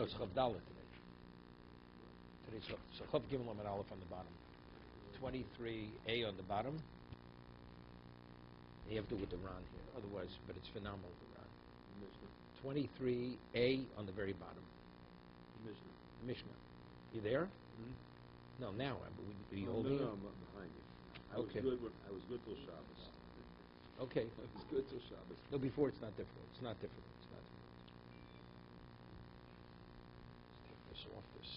No, it's Chav Dalet today. Today's so Chav Gimel Amud Aleph on the bottom. 23a on the bottom. You have to do with the Ran here, otherwise, but it's phenomenal, the Ran. 23a on the very bottom. Mishnah. You there? Mm-hmm. No, now. Are you holding it? No, I'm behind you. I was good till Shabbos. Okay. I was good till Shabbos. No, before it's not difficult. It's not difficult. It's not difficult. Let's take this off this.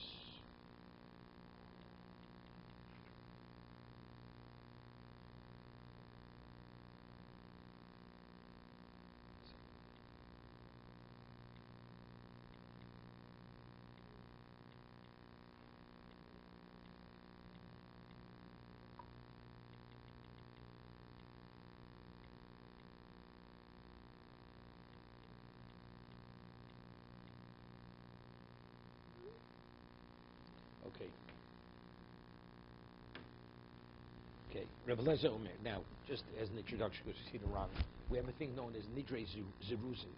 Okay. Rabbi Lezer Omer. Now, just as an introduction, because you see the Ran, we have a thing known as Nidre Zeruzin.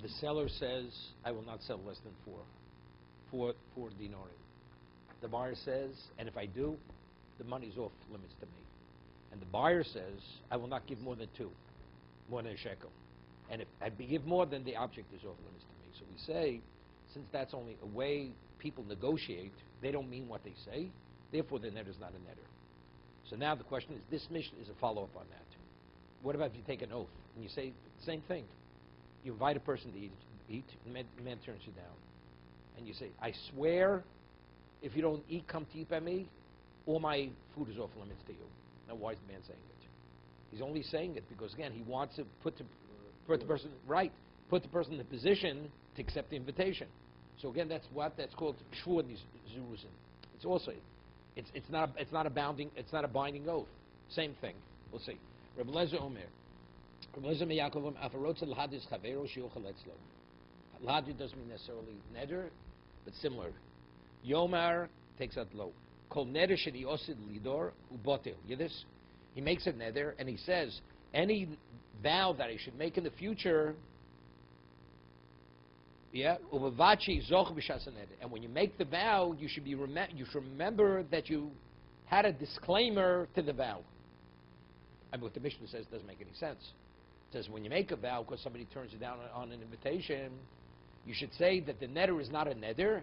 The seller says, I will not sell less than four dinarim. The buyer says, and if I do, the money's off limits to me. And the buyer says, I will not give more than two, more than a shekel. And if I give more, then the object is off limits to me. So we say, since that's only a way people negotiate, they don't mean what they say, therefore the netter is not a netter. So now the question is, this mission is a follow-up on that. What about if you take an oath and you say the same thing? You invite a person to eat, and the man turns you down. And you say, I swear, if you don't come to eat by me, all my food is off limits to you. Now why is the man saying it? He's only saying it because, again, he wants to put the person in the position to accept the invitation. So again, that's called shvur zeruzin. It's also, it's not a binding oath. Same thing. We'll see. Rabbi Lezer Omer. Rabbi Lezer Meyakovim afarotz l'hadis chavero shiochel etzlo. L'hadis doesn't mean necessarily neder, but similar. Yomar takes out low. Kol neder sheni osid lidor ubotel. You this? He makes a neder and he says any vow that I should make in the future. Yeah, and when you make the vow, you should remember that you had a disclaimer to the vow. And what the Mishnah says doesn't make any sense. It says when you make a vow because somebody turns you down on an invitation, you should say that the neder is not a neder,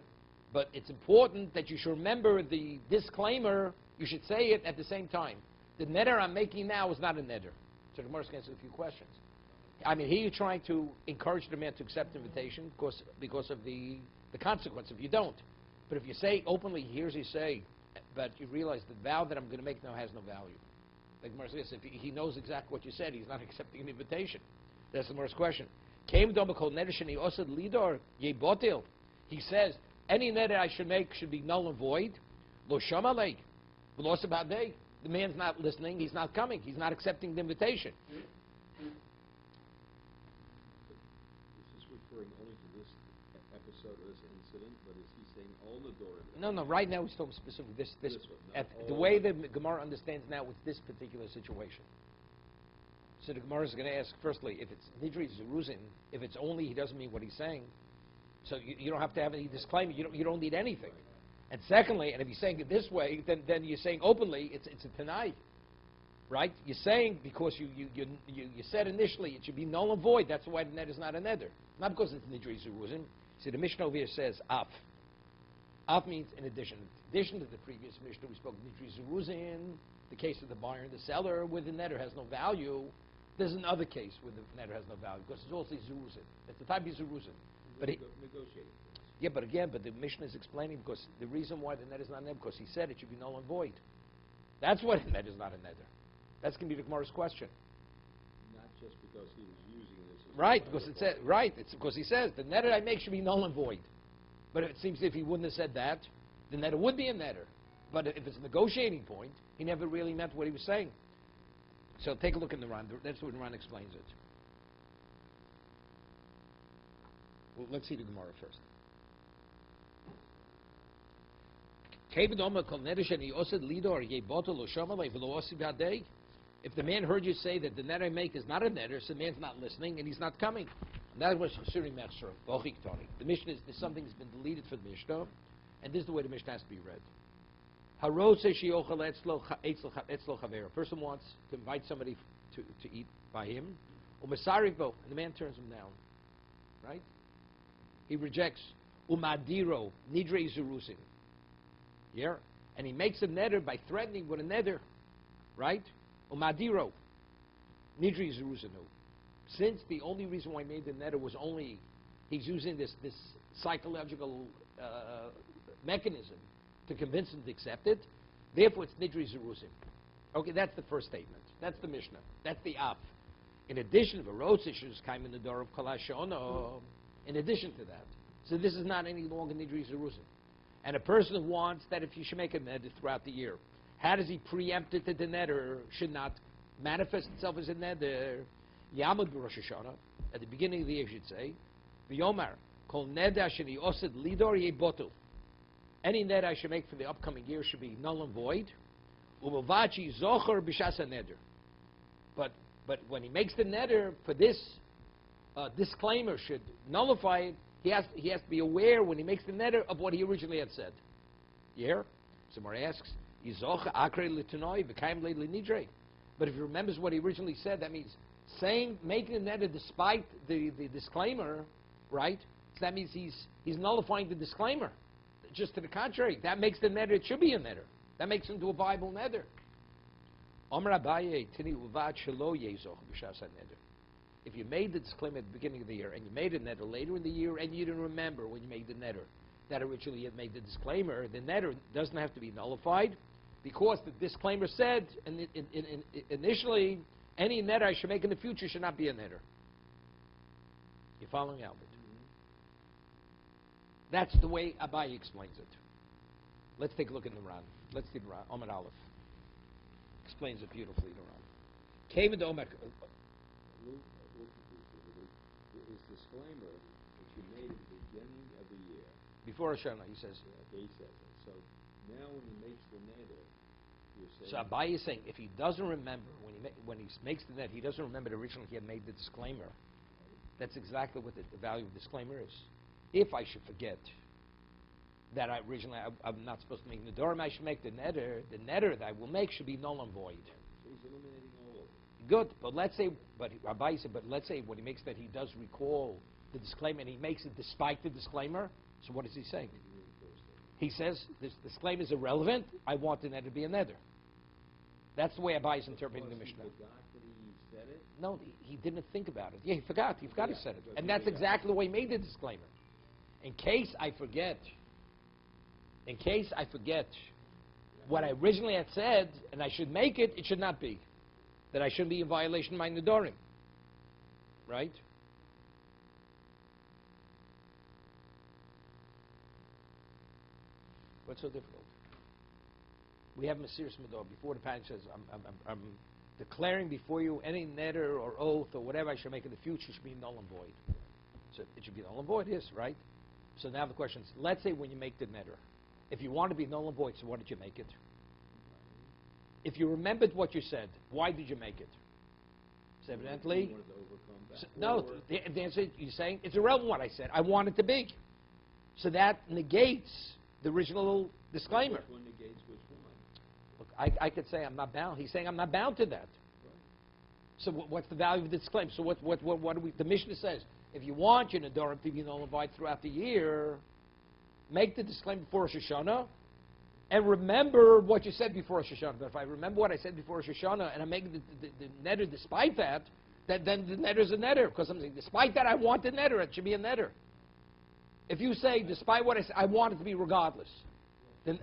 but it's important that you should remember the disclaimer. You should say it at the same time. The neder I'm making now is not a neder. So the Gemara answers a few questions. I mean, here you're trying to encourage the man to accept the invitation because of the consequence if you don't. But if you say openly, here's you say, but you realize the vow that I'm going to make now has no value. Like Gemara says, if he knows exactly what you said, he's not accepting an invitation. That's the Gemara's question. He says, any neder I should make should be null and void. Lo shamalei. The man's not listening, he's not coming, he's not accepting the invitation. No, right now he's talking specifically the way the Gemara understands now with this particular situation. So the Gemara is going to ask, firstly, if it's Nidri Zeruzin, if it's only he doesn't mean what he's saying, so you don't have to have any disclaimer, you don't need anything. And secondly, and if he's saying it this way, then you're saying openly, it's a Tanai. Right? You're saying because you said initially it should be null and void, that's why the net is not a neder. Not because it's Nidri Zeruzin. See, the Mishnah over here says af. Af means in addition. In addition to the previous Mishnah, we spoke Nidri Zeruzin, the case of the buyer and the seller, where the netter has no value. There's another case where the netter has no value, because it's also Zeruzin. It's the type of Zeruzin. But negotiating. Yeah, but the Mishnah is explaining because the reason why the net is not a net, because he said it should be null and void. That's why the net is not a netter. That's going to be the Gemara's question. Not just because he was using this as right, because it said it's because he says the netter I make should be null and void. But it seems if he wouldn't have said that, the netter would be a netter. But if it's a negotiating point, he never really meant what he was saying. So take a look in the Ran. That's what the Ran explains it. Well, let's see the Gemara first. If the man heard you say that the net I make is not a netter, so the man's not listening and he's not coming. That was Suri Mechser, Bochik Toni. The Mishnah is something that's been deleted from the Mishnah, and this is the way the Mishnah has to be read. A person wants to invite somebody to eat by him, and the man turns him down. Right? He rejects. Umadiro, nidre zurusin. Yeah? And he makes a neder by threatening with a neder. Right? Umadiro, nidre zurusinu. Since the only reason why he made the neder was only he's using this psychological mechanism to convince him to accept it, therefore it's nidri zerusim. Okay, that's the first statement. That's the Mishnah. That's the Av. In addition, Varosishus came in the door of Kalashono. In addition to that, so this is not any longer nidri zerusim. And a person who wants that if you should make a neder throughout the year, how does he preempt it that the neder should not manifest itself as a neder? Yamud b'Rosh Hashanah, at the beginning of the year, should say, V'yomar, kol neder sheni osid lidor yebotul. Any neder I should make for the upcoming year should be null and void. U'mavachi zocher b'shas neder. But when he makes the neder for this disclaimer should nullify it, he has to be aware when he makes the neder of what he originally had said. Yeah? Somebody asks, Yizoch akre l'tunoi v'kaim le'nidre. But if he remembers what he originally said, that means making the neder despite the disclaimer, right? So that means he's nullifying the disclaimer. Just to the contrary, that makes the neder, it should be a neder. That makes him to a viable neder. If you made the disclaimer at the beginning of the year, and you made a neder later in the year, and you didn't remember when you made the neder that originally you had made the disclaimer, the neder doesn't have to be nullified, because the disclaimer said, initially, any neder I should make in the future should not be a neder. You following, Albert? That's the way Abaye explains it. Let's take a look at the Ran. Let's see the Ran. Omer Aleph explains it beautifully. The Ran. Came into Omer. His disclaimer that you made at the beginning of the year. Before Hashanah, he says. Okay, he says it. So now when he makes the neder, you're saying. So Abaye is saying if he doesn't remember when he makes the neder, he doesn't remember that originally he had made the disclaimer. That's exactly what the value of the disclaimer is. If I should forget that I'm not supposed to make the Nedarim, I should make the neder that I will make should be null and void. So he's eliminating all of it. Good, but let's say when he makes that he does recall the disclaimer and he makes it despite the disclaimer. So what is he saying? He says this disclaimer is irrelevant. I want the neder to be a neder. That's the way Abaye is interpreting the Mishnah. He forgot that he said it? No, he didn't think about it. Yeah, he forgot. He said it, and that's exactly the way he made the disclaimer. In case I forget what I originally had said, and I should make it, it should not be. That I shouldn't be in violation of my Nedarim. Right? What's so difficult? We have Mesiras Medor. Before the parent says, I'm declaring before you any neder or oath or whatever I should make in the future should be null and void. So it should be null and void, yes, right? So now the question is, let's say when you make the neder, if you want to be null and void, so why did you make it? If you remembered what you said, why did you make it? So evidently, the answer is you're saying it's irrelevant what I said. I want it to be. So that negates the original disclaimer. Which one negates which one? Look, I could say I'm not bound. He's saying I'm not bound to that. Right. So what's the value of the disclaimer? So what do we? The Mishnah says if you want your Nedarim to be null and void throughout the year, make the disclaimer before Rosh Hashanah, and remember what you said before Rosh Hashanah. But if I remember what I said before Rosh Hashanah, and I make the neder despite that, then the neder is a neder, because I'm saying despite that I want the neder. It should be a neder. If you say despite what I said, I want it to be regardless, then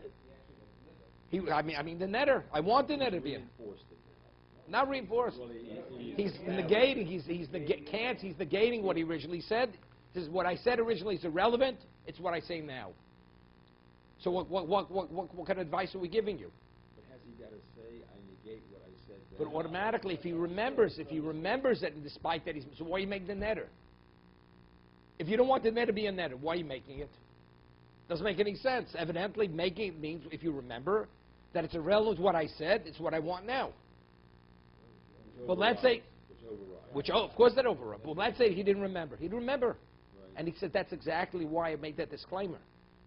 the neder. I want the neder to be not reinforced. Well, he's negating. He's negating what he originally said. This is what I said originally is irrelevant. It's what I say now. So what kind of advice are we giving you? But has he got to say, I negate what I said then? But automatically, if he remembers that despite that, so why are you making the neder? If you don't want the neder to be a neder, why are you making it? Doesn't make any sense. Evidently, making it means, if you remember, that it's irrelevant what I said, it's what I want now. But let's say... Which override. Which, of course, that override. Well, let's say he didn't remember. He didn't remember. Right. And he said, that's exactly why I made that disclaimer.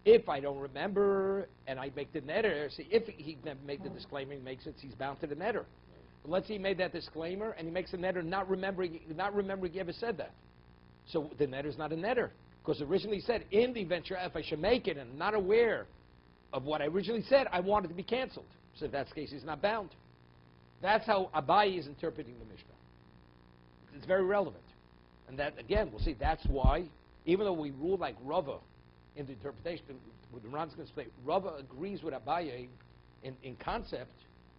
If I don't remember and I make the netter, see, if he made the disclaimer, he makes it, he's bound to the netter. But let's say he made that disclaimer and he makes a netter not remembering he ever said that. So the netter is not a netter. Because originally he said, in the event if I should make it and I'm not aware of what I originally said, I want it to be canceled. So if that's the case, he's not bound. That's how Abaye is interpreting the Mishnah. It's very relevant. And that, again, we'll see, that's why, even though we rule like Rava in the interpretation, what the Ran's going to say, Rava agrees with Abaye in concept,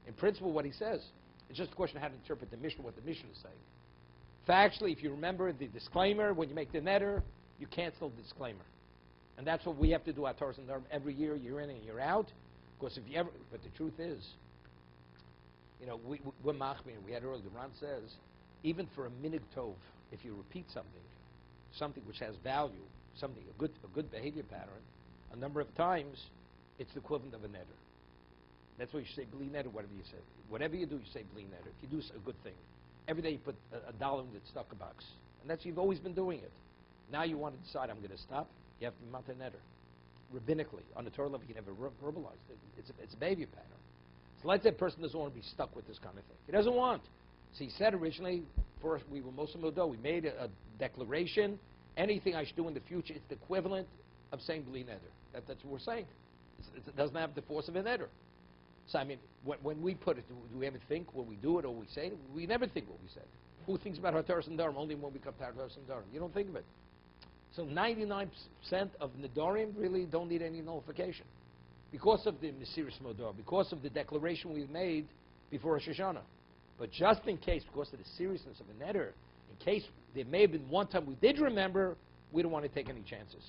in principle, what he says. It's just a question of how to interpret the Mishnah, what the Mishnah is saying. Factually, if you remember the disclaimer, when you make the netter, you cancel the disclaimer. And that's what we have to do at Torah and Dharma every year in and year out. Because if you ever, but the truth is, we're machmir. We had earlier, the Ran says, even for a minig tov, if you repeat something which has value, a good behavior pattern, a number of times, it's the equivalent of a netter. That's why you say bli netter, whatever you say. Whatever you do, you say bli netter. If you do a good thing, every day you put a dollar in the tzedakah box. And that's, you've always been doing it. Now you want to decide, I'm going to stop. You have to be mata netter. Rabbinically, on the Torah level, you can never verbalize it. It's a behavior pattern. So let's say a person doesn't want to be stuck with this kind of thing. He doesn't want. So he said originally, first we were Moshe Modo, we made a declaration. Anything I should do in the future, it's the equivalent of saying bli neder. That's what we're saying. It doesn't have the force of a neder. So I mean, when we put it, do we ever think when we do it or we say it? We never think what we said. Who thinks about Hataras and Dharma? Only when we come to Hataras and Dharma. You don't think of it. So 99% of Nedarim really don't need any nullification. Because of the Mesiris Modor, because of the declaration we've made before Rosh Hashanah. But just in case, because of the seriousness of a neder, in case there may have been one time we did remember, we don't want to take any chances.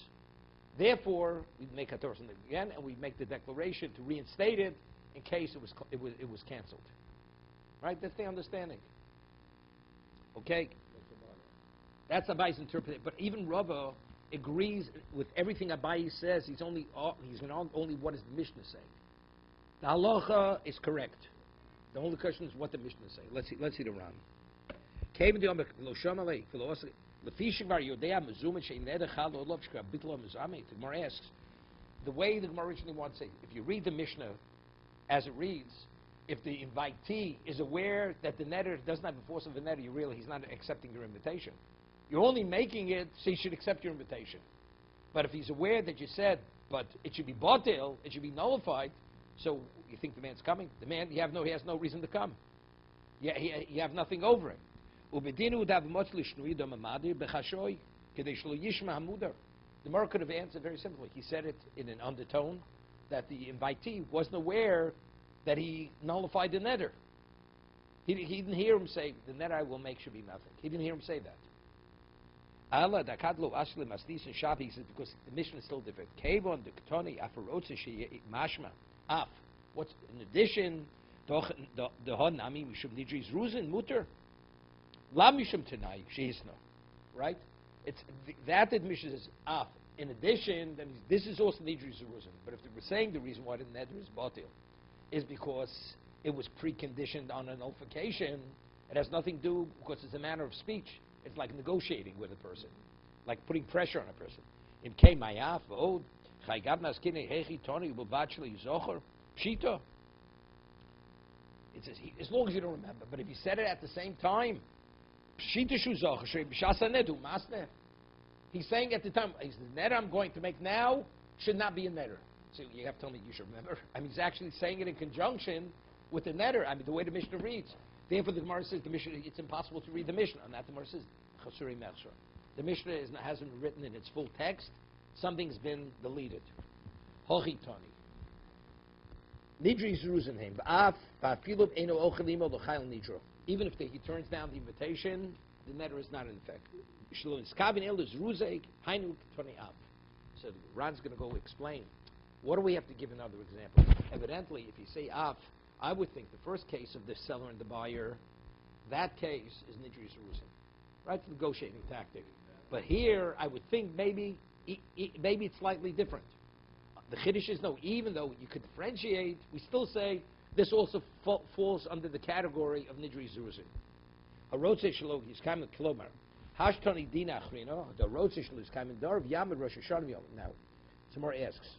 Therefore, we make Hataras again, and we make the declaration to reinstate it in case it was canceled. Right? That's the understanding. Okay? That's Abaye's interpretation. But even Rava agrees with everything Abaye says. He's only what is the Mishnah saying. The halacha is correct. The only question is what the Mishnah is saying. Let's see the Ram. The Gemara asks, the way the Gemara originally wants to say, if you read the Mishnah as it reads, if the invitee is aware that the netter doesn't have the force of the netter, he's not accepting your invitation. You're only making it so he should accept your invitation. But if he's aware that you said, but it should be batil, it should be nullified, so you think the man's coming? The man, he has no reason to come. Yeah, you have nothing over him. The Gemara could have answered very simply. He said it in an undertone that the invitee wasn't aware that he nullified the netter. He didn't hear him say, the netter I will make should be nothing. He didn't hear him say that. Allah da kadlo asle maslis and shabi says because the mission is still different. Kevon the ketoni afarotze she mashma af. What's in addition? Doch the honami mishum nidris ruzen muter la mishum tenai sheisno. Right? It's that admission is af. In addition, then this is also nidris ruzen. But if they were saying the reason why the neder is batil is because it was preconditioned on a nullification, it has nothing to do because it's a manner of speech. It's like negotiating with a person, like putting pressure on a person. In Keimayaf, Od, Chaygabnas Kine Hechi Tony Bubachli Zocher, Pshita. It says as long as you don't remember, but if you said it at the same time, Pshita Shu Zocher, B'Shasa Nedu Masne. He's saying at the time, the netter I'm going to make now should not be a netter. So you have to tell me you should remember. I mean, he's actually saying it in conjunction with the netter. I mean, the way the Mishnah reads. Therefore, the Gemara says the Mishnah, it's impossible to read the Mishnah. And that the Gemara says, Chasuri Metzra. The Mishnah hasn't been written in its full text. Something's been deleted. Hochi Tani. Nidri Zeruzanheim. Even if he turns down the invitation, the netter is not in effect. So Ron's going to go explain. What do we have to give another example? Evidently, if you say af, I would think the first case of the seller and the buyer, that case is Nidri Zeruzin. Right? It's a negotiating tactic. But here, I would think maybe it's slightly different. The Chiddush is no, even though you could differentiate, we still say this also falls under the category of Nidri Zeruzin. A rotzeh shelo he's coming klomar. Hashtoni dina achrino. The rotzeh shelo is coming darv yamid rosh hashanah yom. Now, some more asks.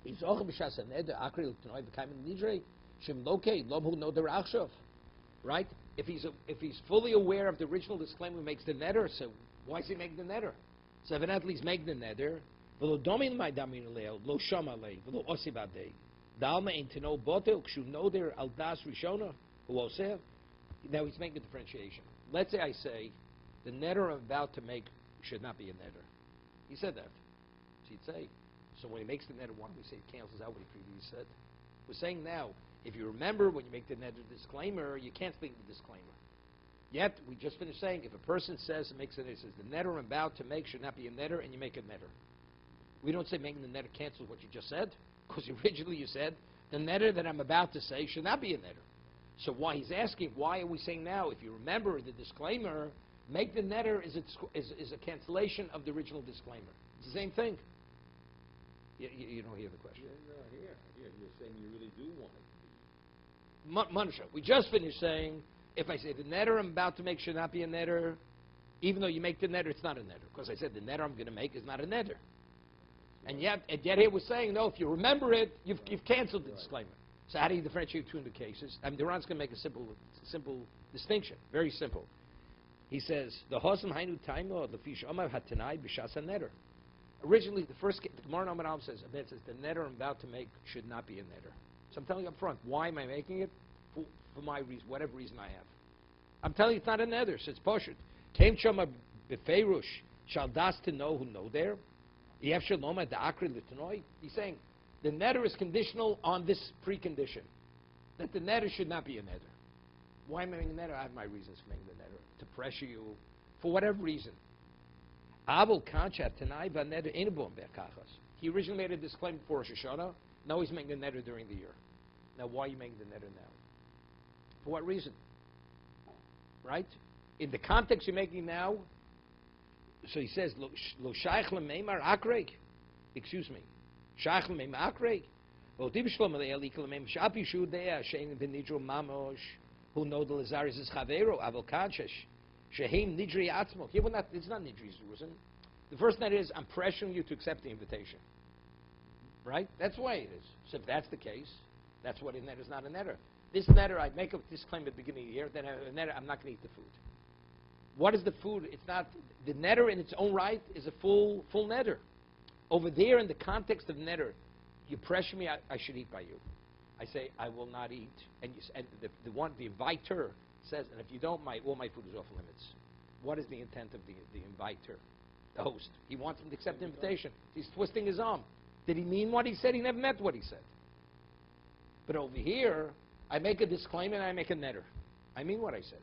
Is och b'shas haneder akri l'tnoi b'kaim nidrei shem loke lom no der achshav. Right? If he's fully aware of the original disclaimer, he makes the neder. So why is he making the neder? So evidently he's making the neder. V'lo domin my damin leo lo shama lei v'lo osibadei. Dalma ain't to know botel kshu know there al das rishona who oseh. Now he's making a differentiation. Let's say I say the neder I'm about to make should not be a neder. He said that. So he'd say. So when he makes the neder, why don't we say it cancels out what he previously said? We're saying now, if you remember when you make the neder disclaimer, you can't speak the disclaimer. Yet, we just finished saying, if a person says, makes it, it says, the neder I'm about to make should not be a neder, and you make a neder. We don't say making the neder cancels what you just said, because originally you said, the neder that I'm about to say should not be a neder. So why he's asking, why are we saying now, if you remember the disclaimer, make the neder is a cancellation of the original disclaimer. It's the same thing. You don't hear the question. Yeah, you're saying you really do want it. Mansha, we just finished saying, if I say the neder I'm about to make should not be a neder, even though you make the neder, it's not a neder. Because I said the neder I'm going to make is not a neder. And yet here we're saying, no, if you remember it, you've canceled the disclaimer. So how do you differentiate between the cases? I mean, Duran's going to make a simple distinction. Very simple. He says, the Hosam Hainu Taimo, the Fish Omar Hatanai B'Shas neder. Originally, the Gemara Noman Al says, the neder I'm about to make should not be a neder. So I'm telling you up front, why am I making it? For my reason, whatever reason I have. I'm telling you it's not a neder, so it's poshut. Came Shoma B'Feirush, shall das to know who know there. Yev Shaloma Da'akri L'Tanoi. He's saying, the neder is conditional on this precondition, that the neder should not be a neder. Why am I making a neder? I have my reasons for making the neder. To pressure you, for whatever reason. He originally made a disclaimer for Rosh Hashanah. Now he's making a neder during the year. Now why are you making the neder now? For what reason? Right? In the context you're making now, so he says, Lo shaykh l'meimar akreg. Excuse me. Shaykh l'meimar akreg. Well, Dibshlom l'e'alik l'meimar shapi shudea she'en v'nidro mamosh who know the Lazaris is chavero avol kanshesh. Shehim Nidri Atzmo. Here, it's not Nidri Zuzan. The first net is, I'm pressuring you to accept the invitation. Right? That's why it is. So if that's the case, that's what a net is, not a netter. This netter, I make a disclaimer at the beginning of the year, then a netter, I'm not going to eat the food. What is the food? It's not, the netter in its own right is a full netter. Over there, in the context of netter, you pressure me, I should eat by you. I say, I will not eat. And the inviter says, and if you don't, all my food is off limits. What is the intent of the inviter, the host? He wants him to accept the invitation. He's twisting his arm. Did he mean what he said? He never meant what he said. But over here, I make a disclaimer and I make a netter. I mean what I said.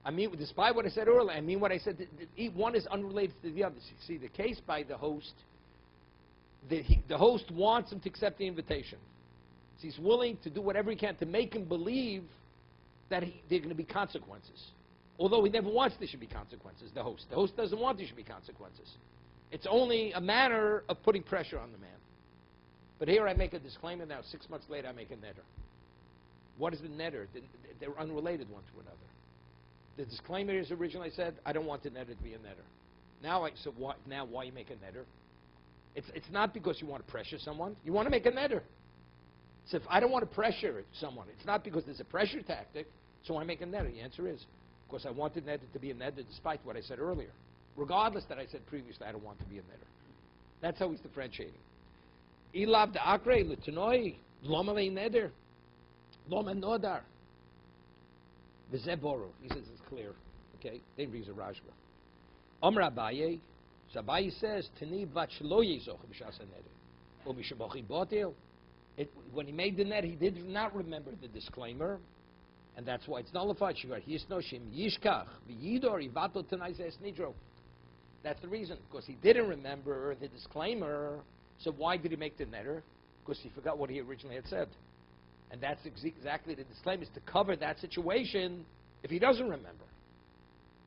I mean, despite what I said earlier, I mean what I said. One is unrelated to the other. See, the case by the host, the host wants him to accept the invitation. So he's willing to do whatever he can to make him believe that there are going to be consequences. Although he never wants there should be consequences, the host. The host doesn't want there should be consequences. It's only a matter of putting pressure on the man. But here I make a disclaimer now. 6 months later, I make a netter. What is the netter? They're unrelated one to another. The disclaimer is originally I said, I don't want the netter to be a netter. Now why you make a netter? It's not because you want to pressure someone. You want to make a netter. So if I don't want to pressure someone, it's not because there's a pressure tactic, so I make a netter. The answer is, because I want the netter to be a netter despite what I said earlier. Regardless that I said previously I don't want to be a netter. That's how he's differentiating. Ilav de akre l'tanoi loma neder loma nodar v'zeboru. He says it's clear. Okay, then reads a Rashba. Amar Abaye. So Abaye says tani vat shlo yizoch b'shas neder u'mishabochi botil. When he made the net, he did not remember the disclaimer, and that's why it's nullified. That's the reason, because he didn't remember the disclaimer. So why did he make the netter? Because he forgot what he originally had said. And that's exactly the disclaimer, is to cover that situation if he doesn't remember.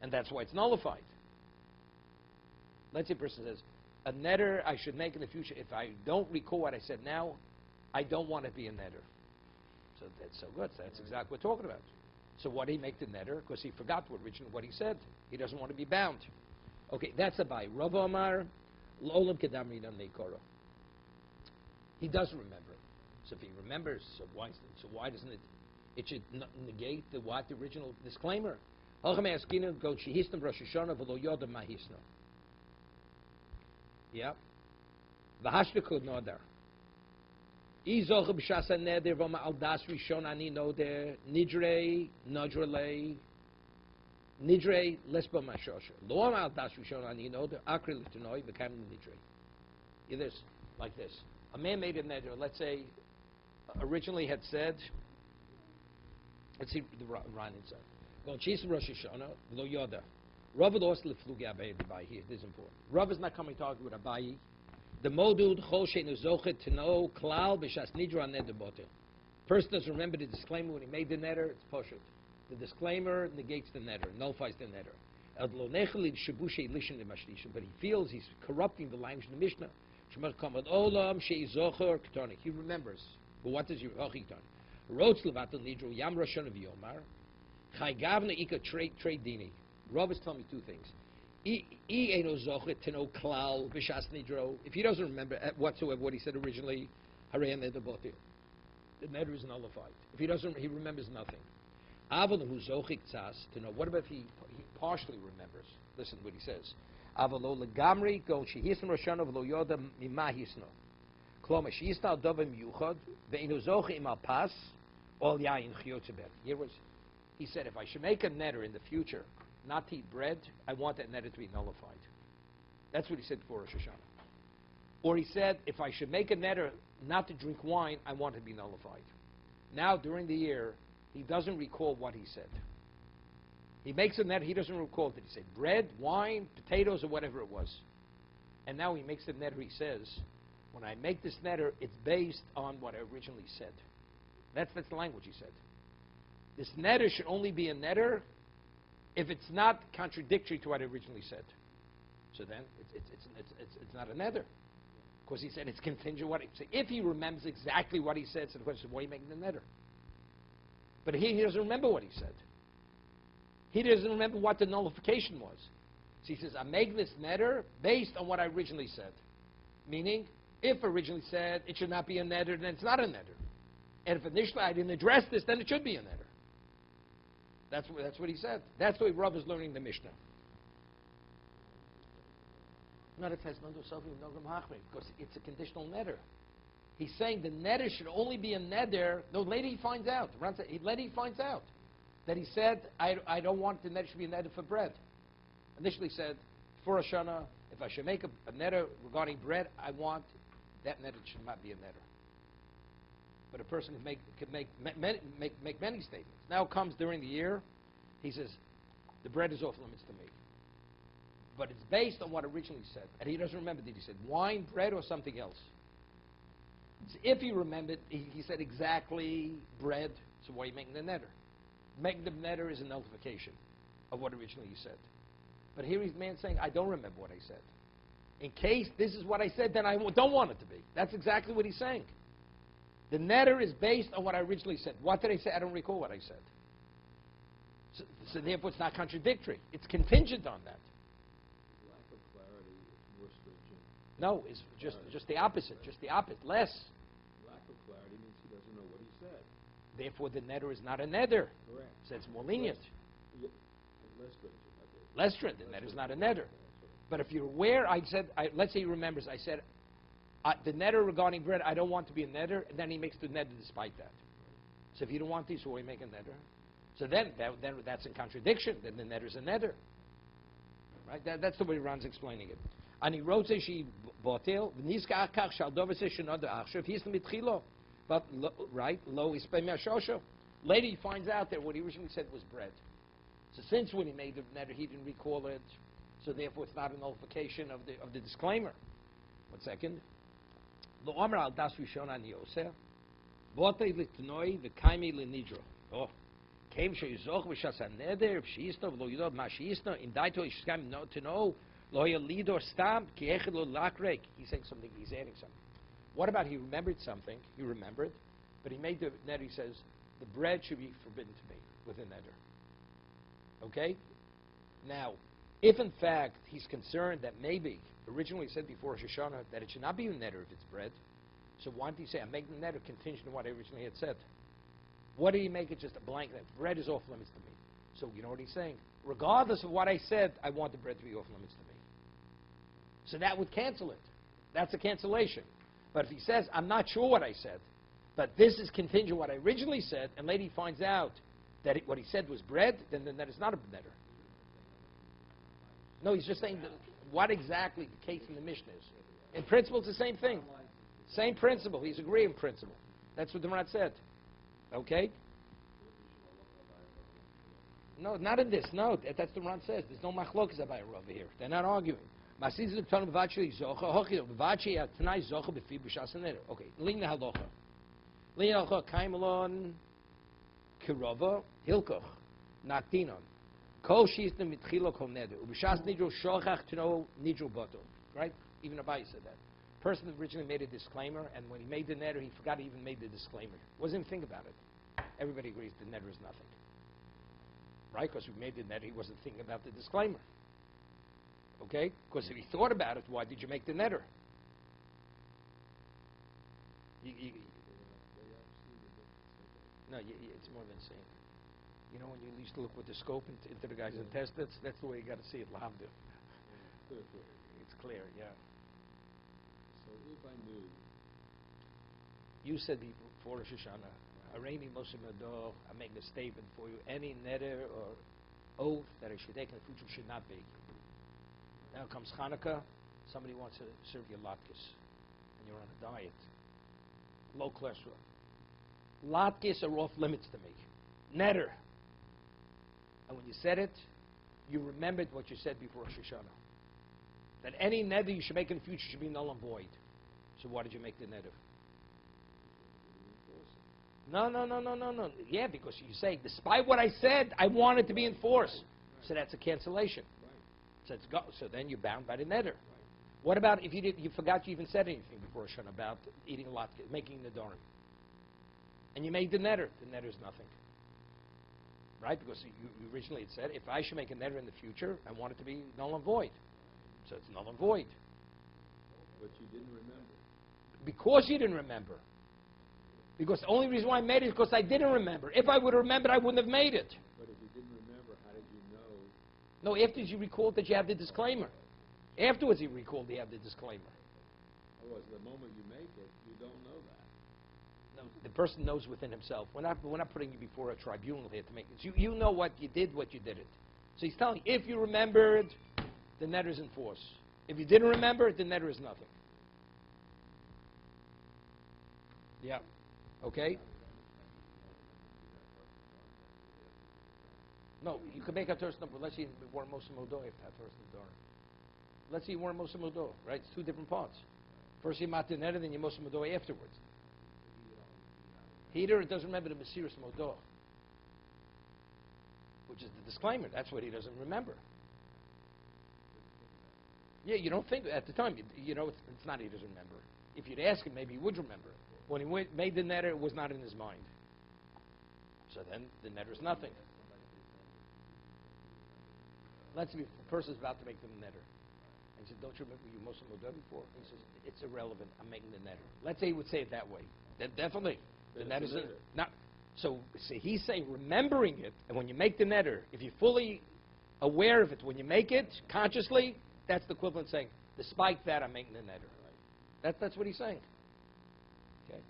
And that's why it's nullified. Let's say a person says, a netter I should make in the future, if I don't recall what I said now, I don't want to be a netter. So that's so good. So that's exactly what we're talking about. So why did he make the neder? Because he forgot what he said. He doesn't want to be bound. Okay, that's a by. Rav Omar, L'olam kedamrin on Korach. He does remember. So if he remembers, so why doesn't it? It should negate the original disclaimer. Yeah. V'hashtakud nodar. Izoch b'shasa neder v'ma al das rishon ani noder nidrei nodrelei nidrei lesbo mashosha. Lo al das rishon ani noder akri l'tanoi became nidrei. This like this. A man made a neder. Let's say originally had said. Let's see the Ran inside. Go chis Rosh Hashanah lo yoda. Rav lost leflugi abayi here. This is important. Rav is not coming to argue with Abayi. The modud chol sheinu zochet to know klal b'shas nidra neder botel. Person doesn't remember the disclaimer when he made the neder. It's poshut. The disclaimer negates the neder, nullifies the neder. But he feels he's corrupting the language of the Mishnah. He remembers. But what does Yehochi done? Rots levatel nidru yam rashon of Yomar. Chai gavna ika trade dini. Rav is telling me two things. If he doesn't remember whatsoever what he said originally, the neder is nullified. If he remembers nothing. To know, what about if he partially remembers? Listen to what he says. He said, if I should make a neder in the future, not to eat bread, I want that neder to be nullified. That's what he said before Rosh Hashanah. Or he said, if I should make a neder not to drink wine, I want it to be nullified. Now, during the year, he doesn't recall what he said. He makes a neder, he doesn't recall. Did he say bread, wine, potatoes, or whatever it was? And now he makes the neder, he says, when I make this neder, it's based on what I originally said. That's the language he said. This neder should only be a neder if it's not contradictory to what I originally said. So then it's not a neder. Because he said it's contingent. So if he remembers exactly what he said, so the question is, why are you making the neder? But he doesn't remember what he said. He doesn't remember what the nullification was. So he says, I'm making this neder based on what I originally said. Meaning, if originally said it should not be a neder, then it's not a neder. And if initially I didn't address this, then it should be a neder. That's what he said. That's the way Rav is learning the Mishnah. Not it says because it's a conditional neder. He's saying the neder should only be a neder. No, later he finds out. Later he finds out that he said, I don't want the neder should be a neder for bread. Initially said, for Hashanah, if I should make a neder regarding bread, I want that neder should not be a neder. But a person can make many statements. Now comes during the year, he says, the bread is off limits to me. But it's based on what originally said. And he doesn't remember, did he say wine, bread, or something else? So if he remembered, he said exactly bread, so why are you making the neder? Making the neder is a nullification of what originally he said. But here he's man saying, I don't remember what I said. In case this is what I said, then I don't want it to be. That's exactly what he's saying. The neder is based on what I originally said. What did I say? I don't recall what I said. So therefore it's not contradictory. It's contingent on that. Lack of clarity is more stringent. No, it's just the opposite. Just the opposite. Less. Lack of clarity means he doesn't know what he said. Therefore the neder is not a neder. Correct. So it's more lenient. Less stringent. Okay. Less stringent. The neder is not a neder. But if you're aware, let's say he remembers, I said, the neder regarding bread, I don't want to be a neder, and then he makes the neder despite that. So if you don't want these, so why make a neder? So then that's in contradiction. Then the neder is a neder. Right? That's the way Ron's explaining it. And he wrote, she botel, v'nizka akach shal dover se shenoda achshav, he's the mitchilo. But, right, lo ispei me'ashosho. Later he finds out that what he originally said was bread. So since when he made the neder, he didn't recall it, so therefore it's not a nullification of the disclaimer. 1 second. Lo omer al das rishon ani yoseh, botei litnoi v'kaimi l'nidro. Oh. Came sheyizoch v'shas haneder, v'shiyisno v'lo yidod ma shiyisno, in daito yishkam not to know, lo yalidor stam, ki echad lo lakrek. He's saying something, he's adding something. What about he remembered something, but he made the net, he says, the bread should be forbidden to me. with a neder. Okay? Now, if in fact he's concerned that maybe, originally he said before Rosh Hashanah that it should not be a neder if it's bread, so why did he say, I'm making the neder contingent on what I originally had said? What did he make it just a blank, that bread is off limits to me? So you know what he's saying? Regardless of what I said, I want the bread to be off limits to me. So that would cancel it. That's a cancellation. But if he says, I'm not sure what I said, but this is contingent on what I originally said, and later he finds out that what he said was bread, then that is not a neder. No, he's just saying what exactly the case in the Mishnah is. In principle, it's the same thing. Same principle. He's agreeing principle. That's what the Marat said. Okay? No, not in this. No, that's the Marat says. There's no machlokas about over here. They're not arguing. Okay, lean halacha. Lean halacha kaimelon kirova hilkoch natinon. Kol shizna mitchilo kol neder. Ubishas nidro shochach to know nidro bottle. Right? Even Abai said that. Person originally made a disclaimer, and when he made the neder, he forgot he even made the disclaimer. Wasn't even think about it. Everybody agrees the neder is nothing. Right? Because we made the neder, he wasn't thinking about the disclaimer. Okay? Because if he thought about it, why did you make the neder? It's more than saying. You know, when you used to look with the scope into the guys and test it, that's the way you got to see it. Lahavdil. It's clear, yeah. So if I knew... You said before Rosh Hashanah, Arami Mosim Ador, I'm making a statement for you. Any neder or oath that I should take in the future should not be. Now comes Hanukkah, somebody wants to serve you latkes, and you're on a diet. Low cholesterol. Latkes are off limits to me. Neder. And when you said it, you remembered what you said before Rosh Hashanah. That any neder you should make in the future should be null and void. So why did you make the neder? No. Yeah, because you say, despite what I said, I want it to be enforced. So that's a cancellation. So, so then you're bound by the neder. What about if you forgot you even said anything before Rosh Hashanah about eating a lot, making nedarim, and you made the neder? The neder is nothing, right? Because you originally had said, if I should make a neder in the future, I want it to be null and void. So it's null and void. But you didn't remember. Because you didn't remember. Because the only reason why I made it is because I didn't remember. If I would have remembered, I wouldn't have made it. But if you didn't remember, how did you know? No, afterwards you recalled that you have the disclaimer. Afterwards you recalled you have the disclaimer. Otherwise, the moment you make it, you don't know that. No, the person knows within himself. We're not putting you before a tribunal here to make it. You know what you did, what you didn't. So he's telling you, if you remembered, the neder is in force. If you didn't remember, the neder is nothing. Yeah. Okay? No, you can make a Torah number. Let's see, you weren't Moshe Modo if that Torah number. Let's see, you weren't Moshe Modo, right? It's two different parts. First you mat the neder, then you Moshe Modo afterwards. Heater doesn't remember the Mesiris Modo, which is the disclaimer. That's what he doesn't remember. Yeah, you don't think at the time. You know, it's not he doesn't remember. If you'd ask him, maybe he would remember. When he made the neder, it was not in his mind. So then the neder is nothing. Let's say a person's about to make the neder. And he said, don't you remember you Moshe Modo before? He says, it's irrelevant. I'm making the neder. Let's say he would say it that way. Then definitely. The neder is not. So he's saying remembering it, and when you make the neder, if you're fully aware of it, when you make it consciously, that's the equivalent of saying, despite that, I'm making the neder. That's what he's saying. Okay.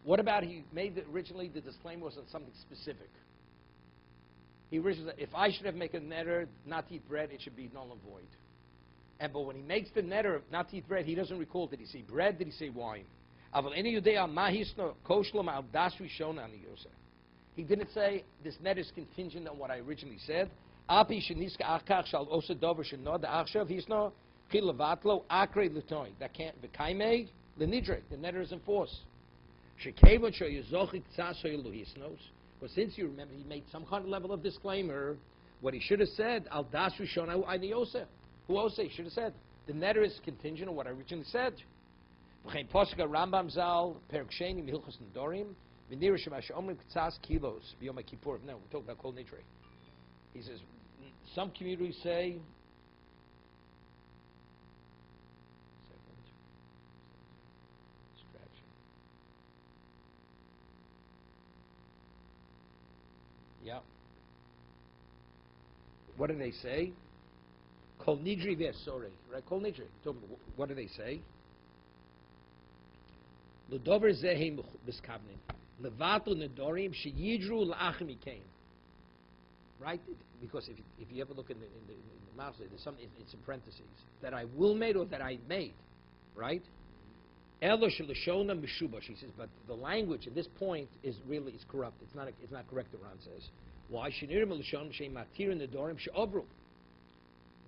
What about he made originally the disclaimer was on something specific? He originally said, if I should have made a neder not to eat bread, it should be null and void. But when he makes the neder not to eat bread, he doesn't recall. Did he say bread? Did he say wine? He didn't say this neder is contingent on what I originally said. That can't be kaimei lenidre. The neder is in force. But since you remember, he made some kind of level of disclaimer. What he should have said, al dashu shona aniyose. Who else should have said the neder is contingent on what I originally said. V'chein posga Rambam Zal, Perek Sheni, Milchus Nedarim, v'nira shema she'omrim k'tzas kilos, b'yom HaKippur. Now, we're talking about Kol Nidre. He says, some communities say, yeah. What do they say? Kol Nidri v'esore. Right? Kol Nidri. What do they say? L'dover zehem b'skavnim. Levatul nedarim sheyidru la'achim ikein. Right? Because if you ever look in the Mouth, there's something, it's in parentheses. That I will made or that I made. Right? Elo shelashona mishubash. He says, but the language at this point is really it's corrupt. It's not correct, the Ran says. Why?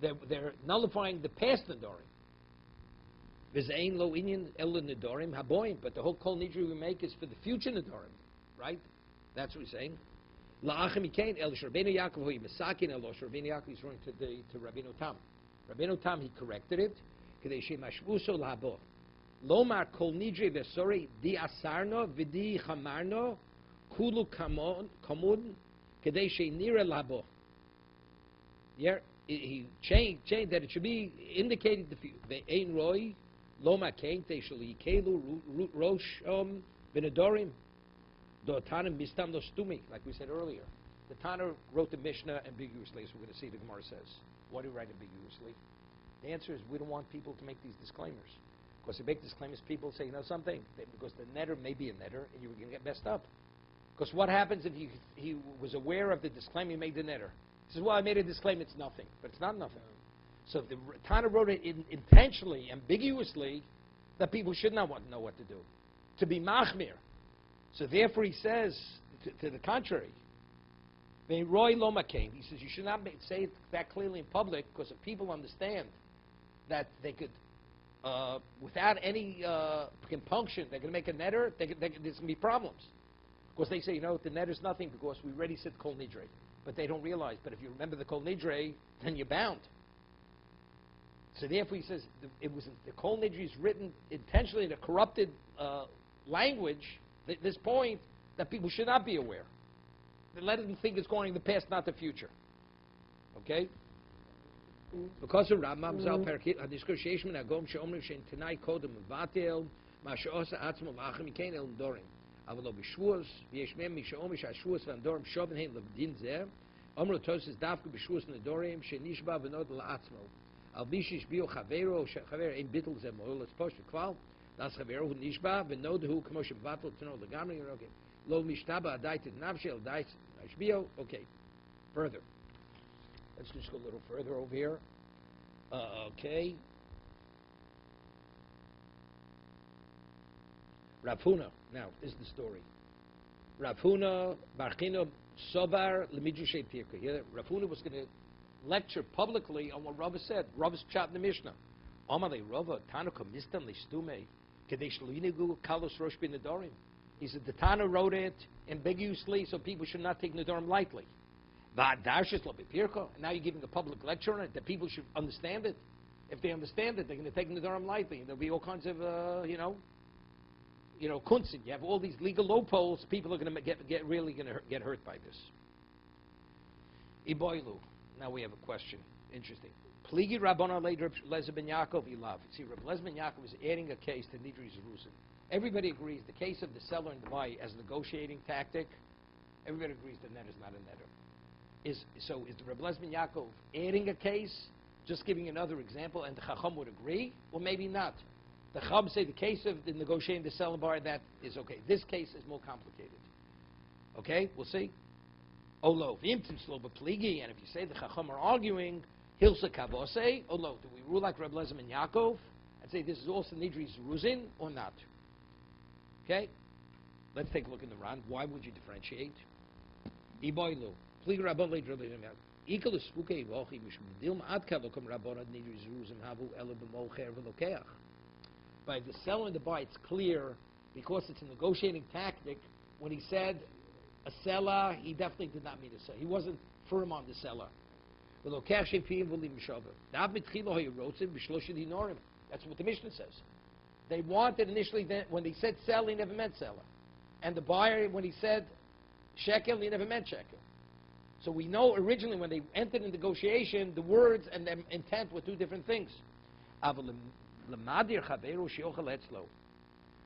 They're nullifying the past Nedarim. V'zein lo inyan ela Nedarim haboim. But the whole Kol Nidri we make is for the future Nedarim. Right? That's what he's saying. La'achem ikein el Rabbeinu Yaakov hu yimasakin el Rabbeinu Yaakov. He's referring to Rabbeinu Tam. Rabbeinu Tam, he corrected it. Kedei shemashvuso lahabo. Lomar Kol Nidri v'sori di asarno v'di chamarno kulu kamun kedei she'nira labo. Yeah, he changed that it should be indicated the ein roi loma kein te shel yikelu rosh v'nedarim do tanim mistam no stumi, like we said earlier. The Tana wrote the Mishnah ambiguously, as we're going to see. The Gemara says, why do you write ambiguously? The answer is we don't want people to make these disclaimers. Because they make disclaimers, people say, you know something, because the netter may be a netter, and you're going to get messed up. Because what happens if he was aware of the disclaimer, he made the netter? He says, well, I made a disclaimer, it's nothing. But it's not nothing. So if the Tana wrote it intentionally, ambiguously, that people should not want to know what to do. To be machmir. So therefore he says, to the contrary, Roy Lomakein, he says you should not say it that clearly in public, because if people understand that they could, without any compunction, they're going to make a netter, there's going to be problems. Because they say, you know, the netter's nothing because we already said Kol Nidre. But they don't realize, but if you remember the Kol Nidre, then you're bound. So therefore he says, the Kol Nidre is written intentionally in a corrupted language, at this point, that people should not be aware. Let them think it's going in the past, not the future. Okay? Because of Rambam Zal Perkit, HaDiskusheshim Nagom She'omrim She'en Tenai Kodem Vatel Ma'ashe'osa Atzmo V'achim Yikein El Nedarim Avalo B'Shvuos V'yesh Mem Mishe'omish HaShvuos V'Nedarim Shoben Hein L'Vdin Zeh Omro Tosis Davka B'Shvuos Nedarim She'nishba V'nod L'Atzmo Al Bishish Bio Chavero Chaver Ein Bittel Zeh Mo'ol It's Posh V'Kval Das Chavero Hu Nishba V'nod Hu Kmo She'Vatel Teno L'Gamri Okay. Lo Mishtaba Adaitit Navshe El Dait Ashbio. Okay. Further. Let's just go a little further over here. Okay. Rav Huna. Now, this is the story. Rav Huna Barchino Sobar Lemidrushay Pirka. Here, Rav Huna was going to lecture publicly on what Rava said. Rava's chat in the Mishnah. Amalei Rava Tanaka Mistan Listume Kadesh Linigu Kalos Rosh Bin Nedarim. He said the Tana wrote it ambiguously, so people should not take Nedarim lightly. And now you're giving a public lecture on it that people should understand it. If they understand it, they're going to take Nedarim lightly. There'll be all kinds of, kunsin. You have all these legal loopholes. People are going to really get hurt by this. Iboilu. Now we have a question. Interesting. Pligi Rabbana Leza ben Yaakov Ilav. See, Rabbi Leza ben Yaakov is adding a case to Nidri Zeruzin. Everybody agrees the case of the seller and the buyer as a negotiating tactic. Everybody agrees the net is not a netter. Is the Rabbi Leza ben Yaakov adding a case, just giving another example, and the Chacham would agree, or maybe not? The Chacham say the case of the negotiating the seller and buyer, that is okay. This case is more complicated. Okay, we'll see. Olo v'imtim sloba pligi, and if you say the Chacham are arguing, hilsa kavose, olo, do we rule like Rabbi Leza ben Yaakov and say this is also Nidri Zeruzin or not? Okay, let's take a look in the Ran. Why would you differentiate? Iboilu. By the seller and the buyer, it's clear, because it's a negotiating tactic. When he said a seller, he definitely did not mean a seller. He wasn't firm on the seller. That's what the Mishnah says. They wanted initially, when they said sell, he never meant seller. And the buyer, when he said shekel, he never meant shekel. So we know originally when they entered in negotiation, the words and the intent were two different things.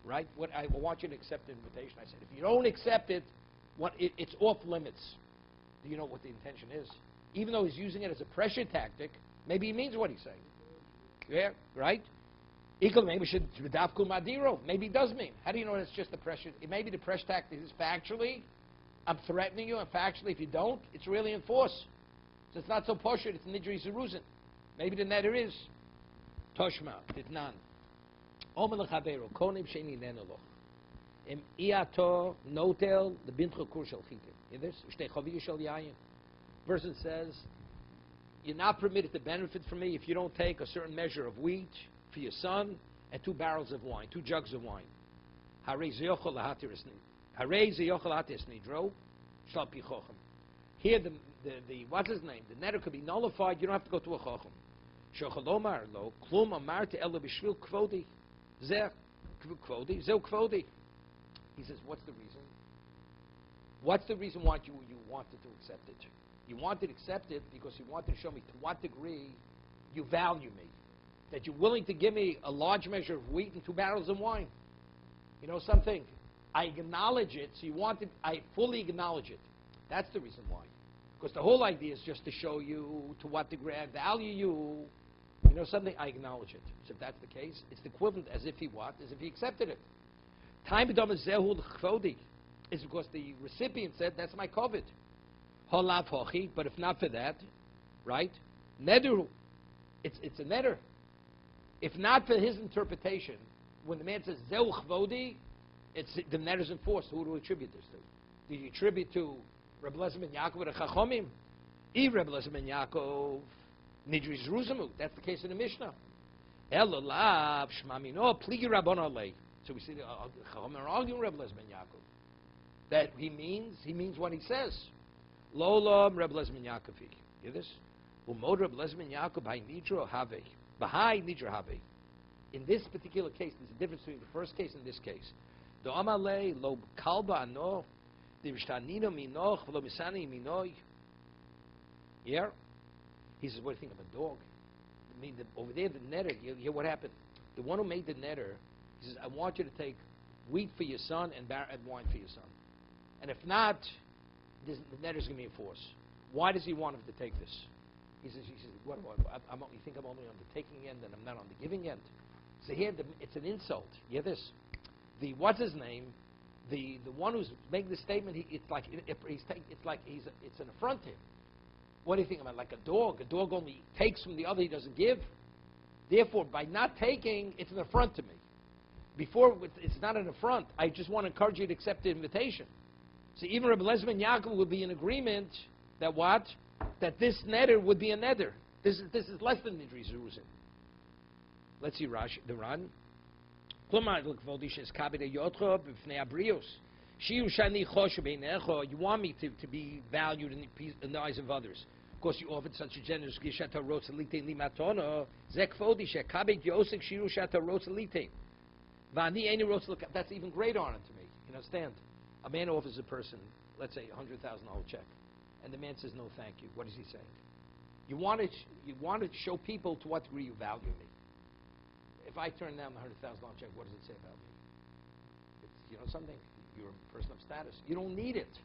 Right? What I want you to accept the invitation. I said, if you don't accept it, it's off limits. Do you know what the intention is? Even though he's using it as a pressure tactic, maybe he means what he's saying. Yeah, right? Maybe he does mean. How do you know it's just the pressure? Maybe the pressure tactic is factually, I'm threatening you, and factually, if you don't, it's really in force. So it's not so posh, it's nidri zeruzin. Maybe the netter is toshma, titnan. Omer lechavero, konim sheni nenelo. Im iato notel the bintcho kur shel chitim. In this, shtei chaviyu shel yayin. Person says, you're not permitted to benefit from me if you don't take a certain measure of wheat for your son and 2 barrels of wine, 2 jugs of wine. Here the what's his name? The netter could be nullified. You don't have to go to a chacham. Shochalomar lo klum amarte elo b'shvil kvodi zeh kvodi zeh kvodi. He says, what's the reason? What's the reason why you wanted to accept it? You wanted to accept it because you wanted to show me to what degree you value me. That you're willing to give me a large measure of wheat and 2 barrels of wine. You know something? I acknowledge it, so I fully acknowledge it. That's the reason why. Because the whole idea is just to show you to what degree I value you. You know something? I acknowledge it. So if that's the case, it's the equivalent as if he what? As if he accepted it. Time is because the recipient said, that's my covet. Holav hochi, but if not for that, right? Nederu. It's a neder. If not for his interpretation, when the man says zeu chvodi, the neder is enforced. Who do you attribute this to? Do you attribute to Reb Eliezer ben Yaakov or the Chachomim? Reb Eliezer ben Yaakov, nidri zruzamu. That's the case in the Mishnah. Elolav shmamino pligi rabon alei. So we see the Chachomim are arguing Reb Eliezer ben Yaakov that he means what he says. Lolam Reb Eliezer ben Yaakov. Hear this? Umod Reb Eliezer ben Yaakov by nidro have. Bahai nidro have. In this particular case, there's a difference between the first case and this case. Do amale lo kalba ano, the vishtanino minoch v'lo misani minoi. Here, he says, what do you think of a dog? I mean, over there, the netter. You hear what happened? The one who made the netter, he says, I want you to take wheat for your son and wine for your son. And if not, the netter's going to be in force. Why does he want him to take this? He says, what do you think I'm only on the taking end and I'm not on the giving end? So here, it's an insult. You hear this? What's his name? The one who's making the statement, it's an affront to him. What do you think about? Like a dog. A dog only takes from the other, he doesn't give. Therefore, by not taking, it's an affront to me. Before, it's not an affront. I just want to encourage you to accept the invitation. So even Rabbi Eliezer ben Yaakov would be in agreement that what? That this netter would be a netter. This is less than nidri zeruzin. Let's see the Ran. You want me to be valued in the eyes of others. Of course, you offered such a generous gishat rosalite limatono zekvodi shekabed yosek shiru shata rosalite. Vani any rosal. That's even great honor to me. You understand? A man offers a person, let's say, $100,000 check, and the man says no, thank you. What is he saying? You want to show people to what degree you value me. If I turn down the $100,000 check, what does it say about me? It's, something. You're a person of status. You don't need it.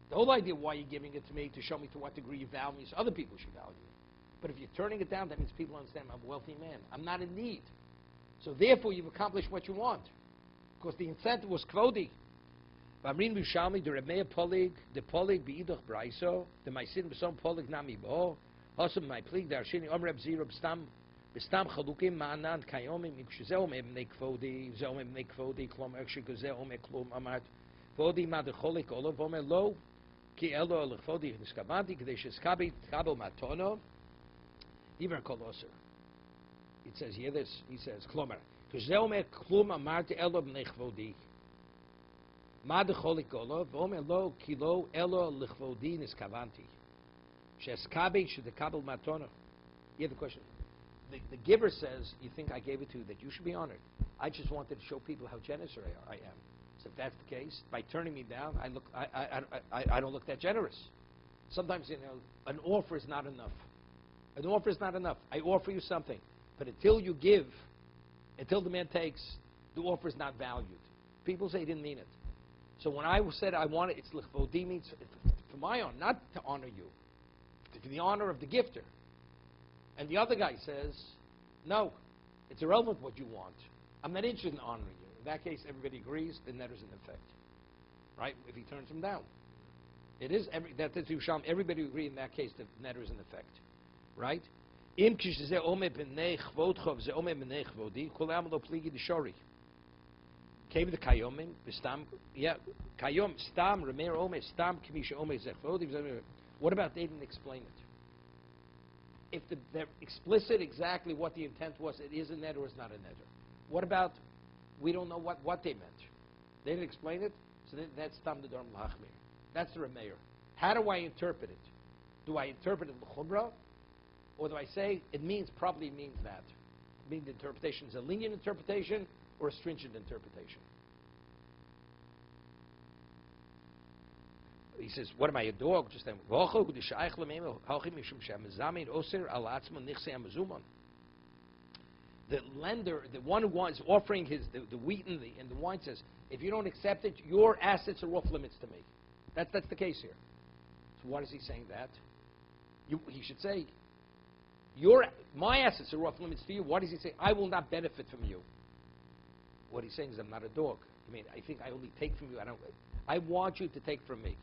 The whole idea why you're giving it to me to show me to what degree you value me so other people should value me. But if you're turning it down, that means people understand I'm a wealthy man. I'm not in need. So therefore, you've accomplished what you want. Because the incentive was kvodi. Vamrin Bishalmi, the Rebmeya Polig, the Polig Beidoch Braiso, the Maisin Besom Polig Nami Bo, also my plig, the Arshini Omreb Zero Bestam Chalukim Ma'anan Kayomim, Ikshizeo Mebne Kvodi, Zeo Mebne Kvodi, Klom Ekshigozeo Meklum Amat, Vodi Madacholik Olo, Vome Lo, Ki Elo Lechvodi Niskabanti, Kadeshes Kabi, Kabo Matono, Iver Koloser. It says here this, he says, Klomer, Kuzeo Meklum Amat Elo Bne Kvodi. Madacholik Olo, Vome Lo, Kilo Elo Lechvodi Niskabanti. Sheskabik should the Kabul Matono. You have the question. the giver says, you think I gave it to you, that you should be honored. I just wanted to show people how generous I am. So if that's the case, by turning me down, I don't look that generous. Sometimes, an offer is not enough. An offer is not enough. I offer you something. But until you give, until the man takes, the offer is not valued. People say he didn't mean it. So when I said I want it, it's l'chvodi, means for my honor, not to honor you, for the honor of the gifter. And the other guy says, no, it's irrelevant what you want. I'm not interested in honoring you. In that case, everybody agrees, the netter's in effect. Right? If he turns him down. It is, everybody agree in that case that the netter is in effect. Right? Came the kayomim, kayom, stam, remer, ome, stam, kamisha, ome, zechvodi. What about they didn't explain it? If they're explicit exactly what the intent was, it is a netter or it's not a netter. What about, we don't know what they meant. They didn't explain it, so that's stam the dorm lachmir. That's the remeir. How do I interpret it? Do I interpret it l'chumra? Or do I say it probably means that? It means the interpretation is a lenient interpretation or a stringent interpretation. He says, what am I, a dog? Just the lender, the one who is offering the wheat and the wine says, if you don't accept it, your assets are off limits to me. That's the case here. So what is he saying that? He should say, my assets are off limits to you. What does he say? I will not benefit from you. What he's saying is, I'm not a dog. I think I only take from you. I want you to take from me.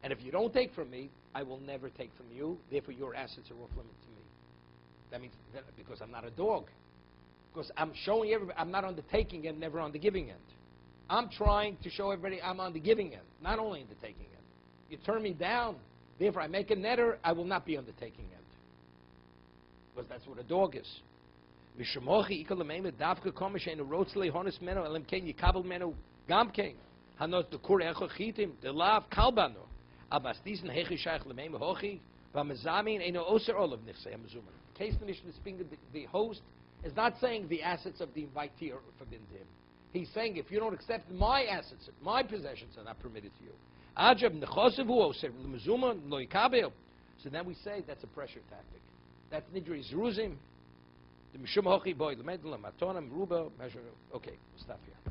And if you don't take from me, I will never take from you. Therefore, your assets are off limits to me. That means because I'm not a dog. Because I'm showing everybody I'm not on the taking end, never on the giving end. I'm trying to show everybody I'm on the giving end, not only on the taking end. You turn me down, therefore I make a netter, I will not be on the taking end. Because that's what a dog is. Case the Mishnah is speaking, the host is not saying the assets of the invitee are forbidden to him. He's saying, if you don't accept my assets, my possessions are not permitted to you. So then we say that's a pressure tactic. That's nidrei zeruzim. Okay, we'll stop here.